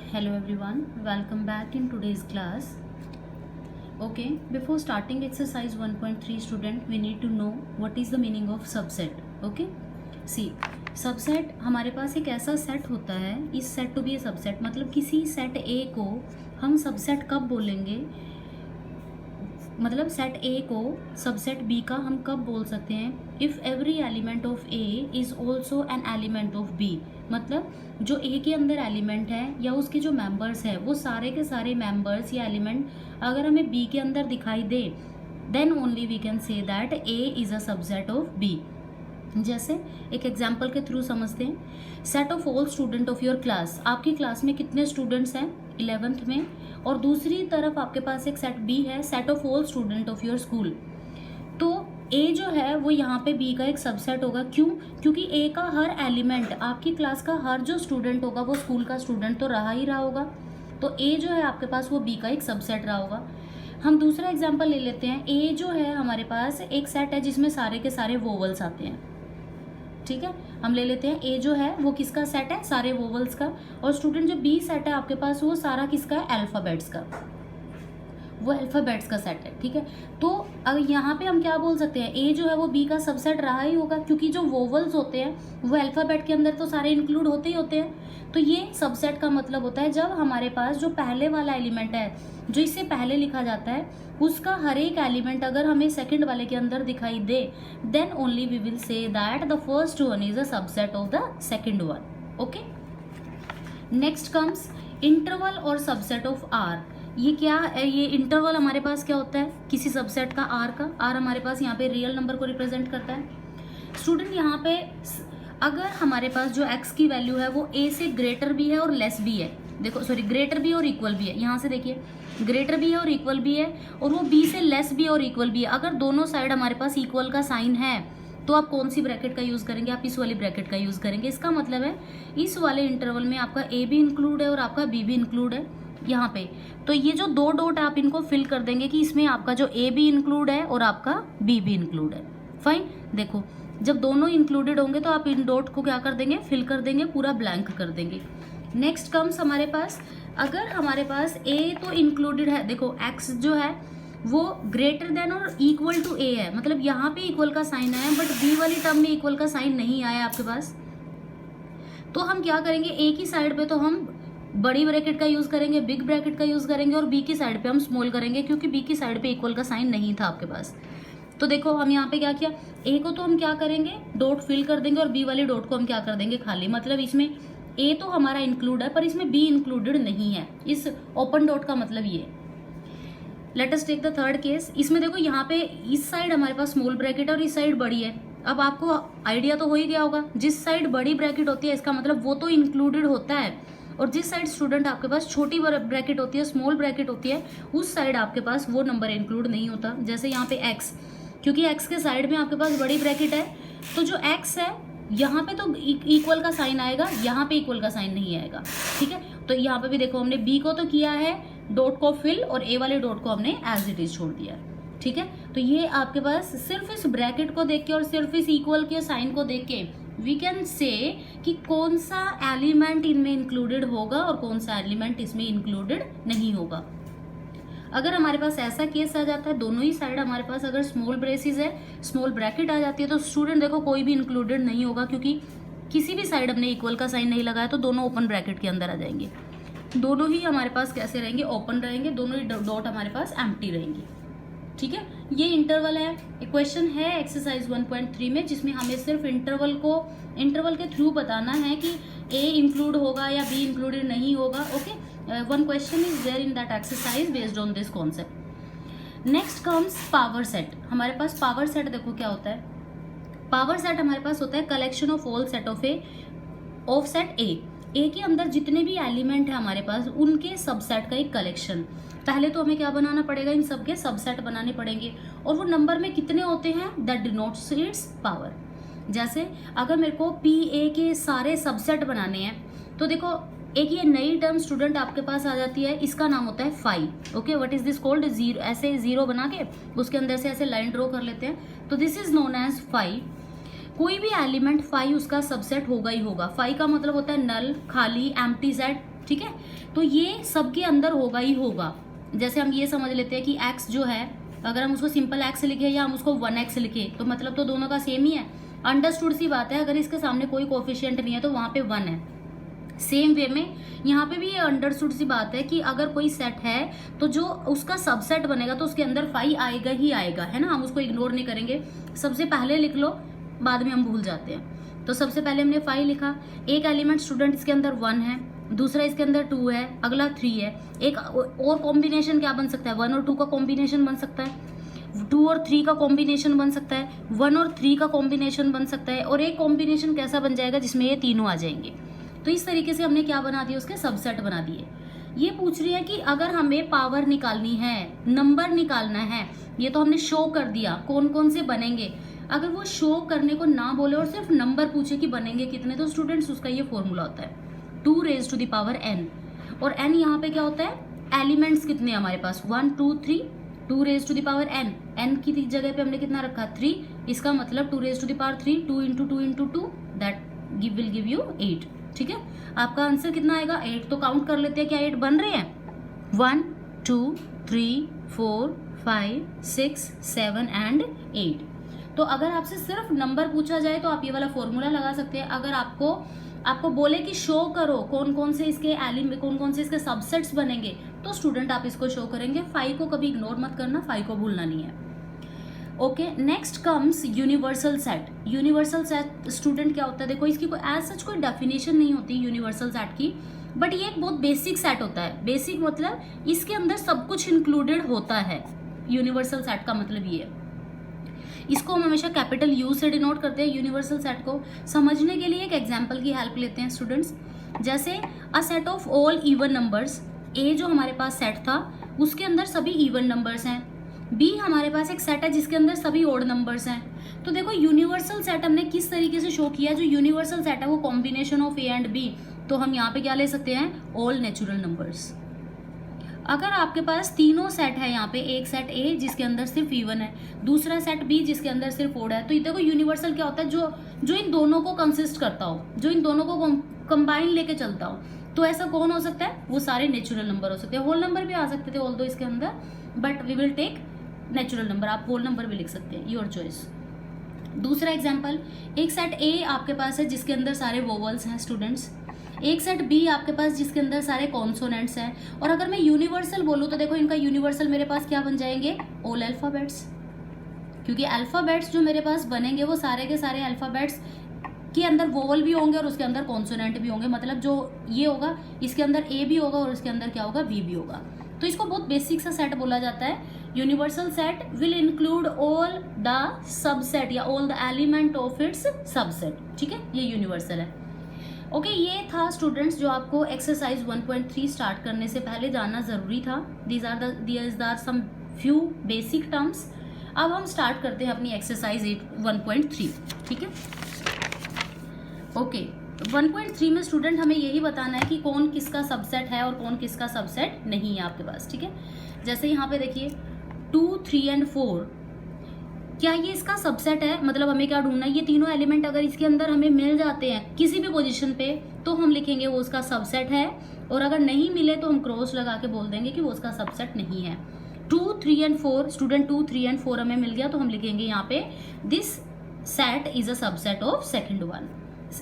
Hello everyone, welcome back in today's class. Okay, before starting exercise 1.3 student, we need to know what is the meaning of subset. Okay, see, subset हमारे पास एक ऐसा set होता है, इस set to be a subset मतलब किसी set ए को हम सबसेट कब बोलेंगे, मतलब सेट ए को सबसेट बी का हम कब बोल सकते हैं, if every element of A is also an element of B, मतलब जो ए के अंदर एलिमेंट है या उसके जो मेंबर्स हैं वो सारे के सारे मेंबर्स या एलिमेंट अगर हमें बी के अंदर दिखाई दे, then only we can say that A is a subset of B. जैसे एक एग्जाम्पल के थ्रू समझते हैं, set of all student of your class, आपकी क्लास में कितने स्टूडेंट्स हैं 11th में, और दूसरी तरफ आपके पास एक सेट बी है, set of all student of your school. तो ए जो है वो यहाँ पे बी का एक सबसेट होगा, क्यों? क्योंकि ए का हर एलिमेंट, आपकी क्लास का हर जो स्टूडेंट होगा वो स्कूल का स्टूडेंट तो रहा ही रहा होगा, तो ए जो है आपके पास वो बी का एक सबसेट रहा होगा। हम दूसरा एग्जाम्पल ले लेते हैं, ए जो है हमारे पास एक सेट है जिसमें सारे के सारे वोवल्स आते हैं, ठीक है, हम ले लेते हैं ए जो है वो किसका सेट है, सारे वोवल्स का, और स्टूडेंट जो बी सेट है आपके पास वो सारा किसका है, अल्फाबेट्स का, वो अल्फाबेट्स का सेट है, ठीक है। तो अब यहाँ पे हम क्या बोल सकते हैं, ए जो है वो बी का सबसेट रहा ही होगा, क्योंकि जो वोवल्स होते हैं वो अल्फाबेट के अंदर तो सारे इंक्लूड होते ही होते हैं। तो ये सबसेट का मतलब होता है जब हमारे पास जो पहले वाला एलिमेंट है जो इससे पहले लिखा जाता है उसका हर एक एलिमेंट अगर हमें सेकंड वाले के अंदर दिखाई दे, then only we will say that the first one is a subset of the second one. Okay, next comes interval और सबसेट ऑफ आर। ये क्या है, ये इंटरवल हमारे पास क्या होता है, किसी सबसेट का आर का, आर हमारे पास यहाँ पे रियल नंबर को रिप्रेजेंट करता है। स्टूडेंट यहाँ पे अगर हमारे पास जो x की वैल्यू है वो a से ग्रेटर भी है और लेस भी है, देखो सॉरी ग्रेटर भी और इक्वल भी है, यहाँ से देखिए ग्रेटर भी है और इक्वल भी है, और वो b से लेस भी और इक्वल भी है। अगर दोनों साइड हमारे पास इक्वल का साइन है तो आप कौन सी ब्रैकेट का यूज़ करेंगे, आप इस वाली ब्रैकेट का यूज़ करेंगे। इसका मतलब है इस वाले इंटरवल में आपका a भी इंक्लूड है और आपका b भी इंक्लूड है यहाँ पे। तो ये जो दो डॉट आप इनको फिल कर देंगे कि इसमें आपका जो a भी इंक्लूड है और आपका b भी इंक्लूड है। फाइन, देखो जब दोनों इंक्लूडेड होंगे तो आप इन डॉट को क्या कर देंगे, फिल कर देंगे, पूरा ब्लैंक कर देंगे। नेक्स्ट कम्स हमारे पास, अगर हमारे पास a तो इंक्लूडेड है, देखो x जो है वो ग्रेटर देन और इक्वल टू a है, मतलब यहाँ पे इक्वल का साइन आया बट b वाली टर्म में इक्वल का साइन नहीं आया आपके पास, तो हम क्या करेंगे, a की साइड पे तो हम बड़ी ब्रैकेट का यूज करेंगे, बिग ब्रैकेट का यूज करेंगे, और b की साइड पे हम स्मॉल करेंगे क्योंकि b की साइड पे इक्वल का साइन नहीं था आपके पास। तो देखो हम यहाँ पे क्या किया, a को तो हम क्या करेंगे डॉट फिल कर देंगे और b वाले डॉट को हम क्या कर देंगे खाली, मतलब इसमें a तो हमारा इंक्लूड है पर इसमें b इंक्लूडेड नहीं है, इस ओपन डॉट का मतलब ये। Let us take the third case, इसमें देखो यहाँ पे इस साइड हमारे पास स्मॉल ब्रैकेट है और इस साइड बड़ी है। अब आपको आइडिया तो हो ही गया होगा, जिस साइड बड़ी ब्रैकेट होती है इसका मतलब वो तो इंक्लूडेड होता है, और जिस साइड स्टूडेंट आपके पास छोटी ब्रैकेट होती है, स्मॉल ब्रैकेट होती है, उस साइड आपके पास वो नंबर इंक्लूड नहीं होता। जैसे यहाँ पे x, क्योंकि x के साइड में आपके पास बड़ी ब्रैकेट है तो जो x है यहाँ पे तो इक्वल का साइन आएगा, यहाँ पे इक्वल का साइन नहीं आएगा, ठीक है। तो यहाँ पे भी देखो हमने b को तो किया है डॉट को फिल और a वाले डॉट को हमने एज इट इज छोड़ दिया, ठीक है। तो ये आपके पास सिर्फ इस ब्रैकेट को देख के और सिर्फ इस इक्वल के साइन को देख के वी कैन से कि कौन सा एलिमेंट इनमें इंक्लूडेड होगा और कौन सा एलिमेंट इसमें इंक्लूडेड नहीं होगा। अगर हमारे पास ऐसा केस आ जाता है, दोनों ही साइड हमारे पास अगर स्मॉल ब्रेसिस है, स्मॉल ब्रैकेट आ जाती है, तो स्टूडेंट देखो कोई भी इंक्लूडेड नहीं होगा, क्योंकि किसी भी साइड हमने इक्वल का साइन नहीं लगाया तो दोनों ओपन ब्रैकेट के अंदर आ जाएंगे, दोनों ही हमारे पास कैसे रहेंगे, ओपन रहेंगे, दोनों ही डॉट हमारे पास एम्प्टी रहेंगी, ठीक है। ये इंटरवल है, क्वेश्चन है एक्सरसाइज 1.3 में जिसमें हमें सिर्फ इंटरवल के थ्रू बताना है कि a इंक्लूड होगा या b इंक्लूडेड नहीं होगा। Okay, one question is there in that exercise based on this concept. Next comes power set. हमारे पास पावर सेट देखो क्या होता है, पावर सेट हमारे पास होता है collection of all set of set ए के अंदर जितने भी एलिमेंट है हमारे पास उनके सबसेट का एक कलेक्शन। पहले तो हमें क्या बनाना पड़ेगा, इन सबके सबसेट बनाने पड़ेंगे, और वो नंबर में कितने होते हैं दैट डिनोट्स इट्स पावर। जैसे अगर मेरे को पी ए के सारे सबसेट बनाने हैं तो देखो एक ये नई टर्म स्टूडेंट आपके पास आ जाती है, इसका नाम होता है phi. Okay, what is this called, zero, ऐसे जीरो बना के उसके अंदर से ऐसे लाइन ड्रॉ कर लेते हैं, तो this is known as phi. कोई भी एलिमेंट फाई उसका सबसेट होगा ही होगा। फाई का मतलब होता है नल, खाली, एम्प्टी सेट, ठीक है। तो ये सबके अंदर होगा ही होगा। जैसे हम ये समझ लेते हैं कि x जो है, अगर हम उसको सिंपल x लिखे या हम उसको 1x लिखे तो मतलब तो दोनों का सेम ही है। अंडरस्टूड सी बात है, अगर इसके सामने कोई कोफिशिएंट नहीं है तो वहां पे 1 है। सेम वे में यहाँ पे भी ये अंडरस्टूड सी बात है कि अगर कोई सेट है तो जो उसका सबसेट बनेगा तो उसके अंदर 5 आएगा ही आएगा, है ना। हम उसको इग्नोर नहीं करेंगे। सबसे पहले लिख लो, बाद में हम भूल जाते हैं। तो सबसे पहले हमने 5 लिखा। एक एलिमेंट स्टूडेंट इसके अंदर 1 है, दूसरा इसके अंदर 2 है, अगला 3 है। एक और कॉम्बिनेशन क्या बन सकता है? 1 और 2 का कॉम्बिनेशन बन सकता है, 2 और 3 का कॉम्बिनेशन बन सकता है, 1 और 3 का कॉम्बिनेशन बन सकता है, और एक कॉम्बिनेशन कैसा बन जाएगा जिसमें ये तीनों आ जाएंगे। तो इस तरीके से हमने क्या बना दिया? उसके सबसेट बना दिए। ये पूछ रही है कि अगर हमें पावर निकालनी है, नंबर निकालना है, ये तो हमने शो कर दिया कौन कौन से बनेंगे। अगर वो शो करने को ना बोले और सिर्फ नंबर पूछे कि बनेंगे कितने, तो स्टूडेंट्स उसका ये फॉर्मूला होता है 2 raised to the power n। और n यहाँ पे क्या होता है? एलिमेंट्स कितने हैं हमारे पास? 1 2 3, 2 raised to the power n। n की जगह पे हमने कितना रखा? 3। इसका मतलब 2 raised to the power 3, 2 into 2 into 2, that will give you 8। ठीक है, आपका आंसर कितना आएगा? 8। तो काउंट कर लेते हैं, क्या 8 बन रहे हैं? 1 2 3 4 5 6 7 एंड 8। तो अगर आपसे सिर्फ नंबर पूछा जाए तो आप ये वाला फॉर्मूला लगा सकते हैं। अगर आपको बोले कि शो करो कौन कौन से इसके कौन कौन से इसके सबसेट्स बनेंगे, तो स्टूडेंट आप इसको शो करेंगे। 5 को कभी इग्नोर मत करना, 5 को भूलना नहीं है। Okay, next comes universal set. Universal set student क्या होता है? देखो, इसकी कोई एज सच कोई डेफिनेशन नहीं होती यूनिवर्सल सेट की, बट ये एक बहुत बेसिक सेट होता है। बेसिक मतलब इसके अंदर सब कुछ इंक्लूडेड होता है। यूनिवर्सल सेट का मतलब ये है। इसको हम हमेशा कैपिटल यू से डिनोट करते हैं। यूनिवर्सल सेट को समझने के लिए एक एग्जांपल की हेल्प लेते हैं स्टूडेंट्स। जैसे a set of all even numbers. A जो हमारे पास सेट था उसके अंदर सभी इवन नंबर्स हैं। बी हमारे पास एक सेट है जिसके अंदर सभी ओड नंबर्स हैं। तो देखो, यूनिवर्सल सेट हमने किस तरीके से शो किया। जो यूनिवर्सल सेट है वो combination of A and B. तो हम यहाँ पे क्या ले सकते हैं? All natural numbers. अगर आपके पास तीनों सेट है, यहाँ पे एक सेट ए जिसके अंदर सिर्फ इवन है, दूसरा सेट बी जिसके अंदर सिर्फ ओड है, तो देखो यूनिवर्सल क्या होता है? जो इन दोनों को कंसिस्ट करता हो, जो इन दोनों को कंबाइन लेके चलता हो। तो ऐसा कौन हो सकता है? वो सारे नेचुरल नंबर हो सकते हैं। होल नंबर भी आ सकते थे ऑल्दो इसके अंदर, but we will take natural number. आप होल नंबर भी लिख सकते हैं, योर चॉइस। दूसरा एग्जाम्पल, एक सेट ए आपके पास है जिसके अंदर सारे वोवल्स हैं स्टूडेंट्स। एक सेट बी आपके पास जिसके अंदर सारे कॉन्सोनेंट्स हैं। और अगर मैं यूनिवर्सल बोलूँ तो देखो, इनका यूनिवर्सल मेरे पास क्या बन जाएंगे? All alphabets. क्योंकि अल्फाबेट्स जो मेरे पास बनेंगे वो सारे के सारे अल्फाबेट्स के अंदर वोवल भी होंगे और उसके अंदर कॉन्सोनेंट भी होंगे। मतलब जो ये होगा इसके अंदर ए भी होगा और इसके अंदर क्या होगा? बी भी होगा। तो इसको बहुत बेसिक सा सेट बोला जाता है। Universal set will include all the subset या all the element of its subset. ठीक है, ये यूनिवर्सल है। ओके, ये था स्टूडेंट्स जो आपको एक्सरसाइज 1.3 स्टार्ट करने से पहले जानना जरूरी था। These are some few basic terms. अब हम स्टार्ट करते हैं अपनी एक्सरसाइज 1.3। ठीक है, ओके। 1.3 में स्टूडेंट हमें यही बताना है कि कौन किसका सबसेट है और कौन किसका सबसेट नहीं है आपके पास। ठीक है, जैसे यहाँ पे देखिए 2 3 एंड 4, क्या ये इसका सबसेट है? मतलब हमें क्या ढूंढना है? ये तीनों एलिमेंट अगर इसके अंदर हमें मिल जाते हैं किसी भी पोजीशन पे तो हम लिखेंगे वो उसका सबसेट है, और अगर नहीं मिले तो हम क्रॉस लगा के बोल देंगे कि वो उसका सबसेट नहीं है। 2 3 एंड 4 स्टूडेंट, 2 3 एंड 4 हमें मिल गया तो हम लिखेंगे यहाँ पे this set is a subset of second one.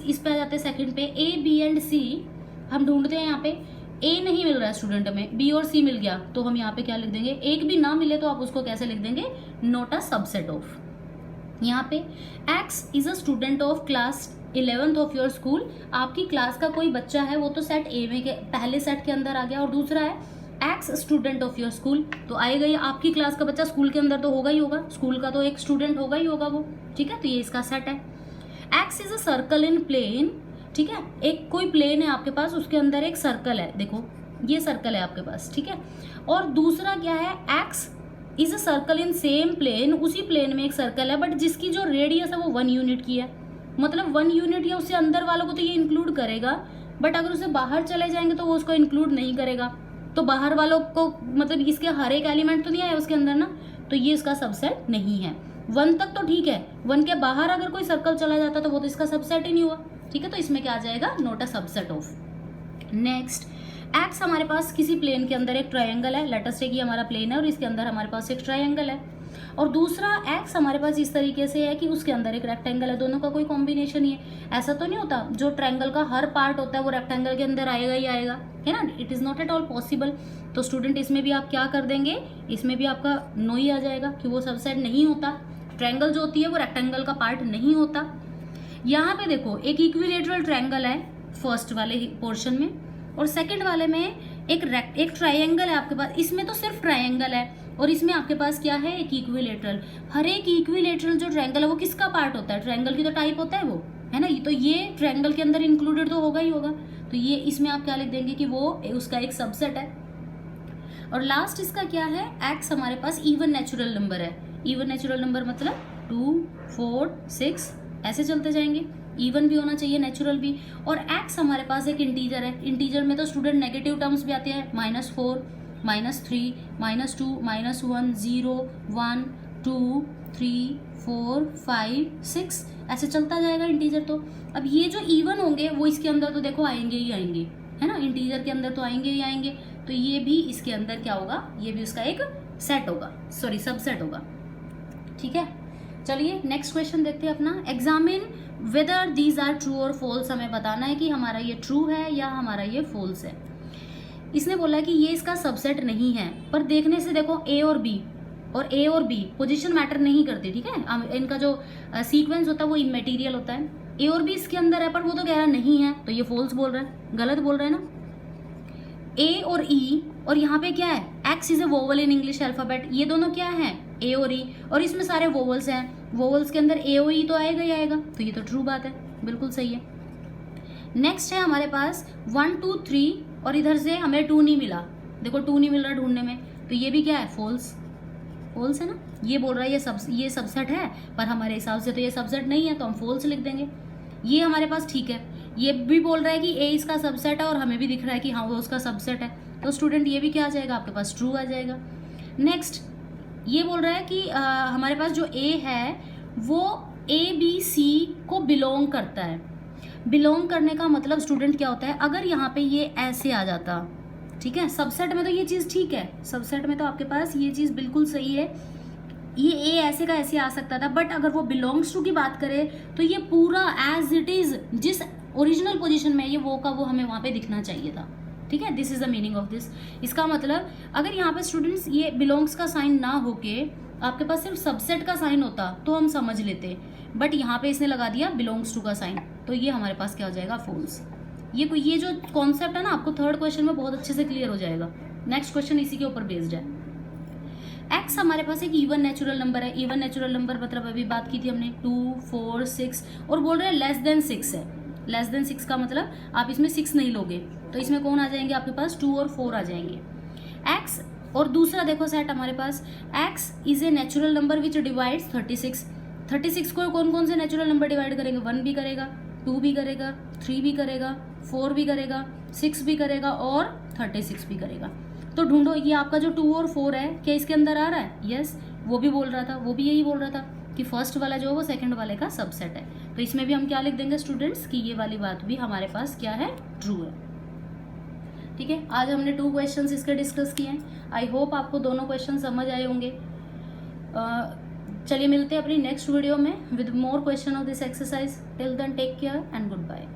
इस पे आ जाते हैं सेकंड पे। ए बी एंड सी हम ढूंढते हैं। यहाँ पे ए नहीं मिल रहा है स्टूडेंट, हमें बी और सी मिल गया तो हम यहाँ पे क्या लिख देंगे? एक भी ना मिले तो आप उसको कैसे लिख देंगे? Not a subset of. यहाँ पे x is a student of class 11th of your school. आपकी क्लास का कोई बच्चा है, वो तो सेट ए में के पहले सेट के अंदर आ गया, और दूसरा है x student of your school, तो आएगा ये आपकी क्लास का बच्चा स्कूल के अंदर तो होगा ही होगा, स्कूल का तो एक स्टूडेंट होगा ही होगा वो। ठीक है, तो ये इसका सेट है। X is a circle in plane. ठीक है, एक कोई प्लेन है आपके पास, उसके अंदर एक सर्कल है, देखो ये सर्कल है आपके पास। ठीक है, और दूसरा क्या है? X is a circle in same plane. उसी प्लेन में एक सर्कल है बट जिसकी जो रेडियस है वो 1 यूनिट की है। मतलब 1 यूनिट या उससे अंदर वालों को तो ये इंक्लूड करेगा, बट अगर उसे बाहर चले जाएंगे तो वो उसको इंक्लूड नहीं करेगा। तो बाहर वालों को मतलब इसके हर एक एलिमेंट तो नहीं आया उसके अंदर ना, तो ये इसका सबसेट नहीं है। 1 तक तो ठीक है, 1 के बाहर अगर कोई सर्कल चला जाता तो वो तो इसका सबसेट ही नहीं हुआ। ठीक है, तो इसमें क्या आ जाएगा? Not a subset of. Next, x हमारे पास किसी प्लेन के अंदर एक ट्रायंगल है, लेट अस से कि हमारा प्लेन है और इसके अंदर हमारे पास एक ट्रायंगल है, और दूसरा एक्स हमारे पास इस तरीके से है कि उसके अंदर एक रेक्टेंगल है, दोनों का कोई कॉम्बिनेशन ही है। ऐसा तो नहीं होता जो ट्रायंगल का हर पार्ट होता है वो रेक्टेंगल के अंदर आएगा ही आएगा, है ना, it is not at all possible. तो स्टूडेंट इसमें भी आप क्या कर देंगे, इसमें भी आपका नो ही आ जाएगा कि वो सबसेट नहीं होता, ट्रायंगल जो होती है वो रेक्टेंगल का पार्ट नहीं होता। यहाँ पे देखो एक इक्विलेटरल ट्रायंगल है फर्स्ट वाले पोर्शन में, और सेकंड वाले में एक ट्रायंगल है आपके पास, इसमें तो सिर्फ ट्रायंगल है और इसमें आपके पास क्या है, एक इक्विलेटरल। हर एक इक्विलेटरल जो ट्रायंगल है वो किसका पार्ट होता है, ट्रायंगल की तो टाइप होता है वो, है ना, तो ये ट्रायंगल के अंदर इंक्लूडेड तो होगा ही होगा। तो ये इसमें आप क्या लिख देंगे कि वो उसका एक सबसेट है। और लास्ट इसका क्या है, एक्स हमारे पास इवन नेचुरल नंबर है। इवन नेचुरल नंबर मतलब 2, 4, 6 ऐसे चलते जाएंगे, इवन भी होना चाहिए नेचुरल भी। और एक्स हमारे पास एक इंटीजर है, इंटीजर में तो स्टूडेंट नेगेटिव टर्म्स भी आते हैं, -4, -3, -2, -1, 0, 1, 2, 3, 4, 5, 6 ऐसे चलता जाएगा इंटीजर। तो अब ये जो इवन होंगे वो इसके अंदर तो देखो आएंगे ही आएंगे, है ना, इंटीजर के अंदर तो आएंगे ही आएंगे, तो ये भी इसके अंदर क्या होगा, ये भी उसका एक सेट होगा, सॉरी सबसेट होगा। ठीक है, चलिए नेक्स्ट क्वेश्चन देखते हैं अपना। Examine whether these are true और फॉल्स, हमें बताना है कि हमारा ये ट्रू है या हमारा ये फॉल्स है। इसने बोला है कि ये इसका सबसेट नहीं है, पर देखने से देखो ए और बी पोजीशन मैटर नहीं करती, ठीक है, इनका जो सीक्वेंस होता है वो इमेटीरियल होता है। ए और बी इसके अंदर है पर वो तो कह रहा नहीं है, तो ये फॉल्स बोल रहा है, गलत बोल रहा है ना। ए और ई, और यहाँ पे क्या है, X is A vowel in English alphabet, ये दोनों क्या है, ए और ई, और इसमें सारे वोवल्स हैं, वोवल्स के अंदर ए और ई तो आएगा ही आएगा, तो ये तो ट्रू बात है, बिल्कुल सही है। नेक्स्ट है हमारे पास 1, 2, 3 और इधर से हमें 2 नहीं मिला, देखो 2 नहीं मिल रहा ढूंढने में, तो ये भी क्या है, फॉल्स, फॉल्स है ना। ये बोल रहा है ये सबसेट है, पर हमारे हिसाब से तो ये सबसेट नहीं है, तो हम फॉल्स लिख देंगे। ये हमारे पास ठीक है, ये भी बोल रहा है कि ए इसका सबसेट है और हमें भी दिख रहा है कि हाँ वो उसका सबसेट है, तो स्टूडेंट ये भी क्या आ जाएगा आपके पास, ट्रू आ जाएगा। नेक्स्ट ये बोल रहा है कि हमारे पास जो ए है वो ABC को बिलोंग करता है। बिलोंग करने का मतलब स्टूडेंट क्या होता है, अगर यहाँ पे ये ऐसे आ जाता, ठीक है, सबसेट में तो ये चीज़ ठीक है, सबसेट में तो आपके पास ये चीज़ बिल्कुल सही है, ये ए ऐसे का ऐसे आ सकता था, बट अगर वो बिलोंग्स टू की बात करें तो ये पूरा एज इट इज जिस ओरिजिनल पोजीशन में ये वो का वो हमें वहाँ पे दिखना चाहिए था, ठीक है, this is the meaning of this. इसका मतलब अगर यहाँ पे स्टूडेंट्स ये बिलोंग्स का साइन ना होके आपके पास सिर्फ सबसेट का साइन होता तो हम समझ लेते, बट यहाँ पे इसने लगा दिया बिलोंग्स टू का साइन, तो ये हमारे पास क्या हो जाएगा, फॉल्स। ये जो कॉन्सेप्ट है ना आपको थर्ड क्वेश्चन में बहुत अच्छे से क्लियर हो जाएगा। नेक्स्ट क्वेश्चन इसी के ऊपर बेस्ड है। एक्स हमारे पास एक इवन नेचुरल नंबर है, इवन नेचुरल नंबर मतलब अभी बात की थी हमने 2, 4, 6, और बोल रहे हैं लेस देन 6 है। लेस देन 6 का मतलब आप इसमें 6 नहीं लोगे, तो इसमें कौन आ जाएंगे आपके पास, 2 और 4 आ जाएंगे। एक्स और दूसरा देखो सेट हमारे पास, X is a natural number which divides 36। 36 को कौन कौन से नेचुरल नंबर डिवाइड करेंगे, 1 भी करेगा, 2 भी करेगा, 3 भी करेगा, 4 भी करेगा, 6 भी करेगा और 36 भी करेगा। तो ढूंढो ये आपका जो 2 और 4 है क्या इसके अंदर आ रहा है, यस, वो भी बोल रहा था, वो भी यही बोल रहा था कि फर्स्ट वाला जो है वो सेकंड वाले का सबसेट है, तो इसमें भी हम क्या लिख देंगे स्टूडेंट्स कि ये वाली बात भी हमारे पास क्या है, ट्रू है। ठीक है, आज हमने 2 क्वेश्चंस इसके डिस्कस किए हैं। आई होप आपको दोनों क्वेश्चन समझ आए होंगे। चलिए मिलते हैं अपनी नेक्स्ट वीडियो में with more question of this exercise. Till then take care and good bye.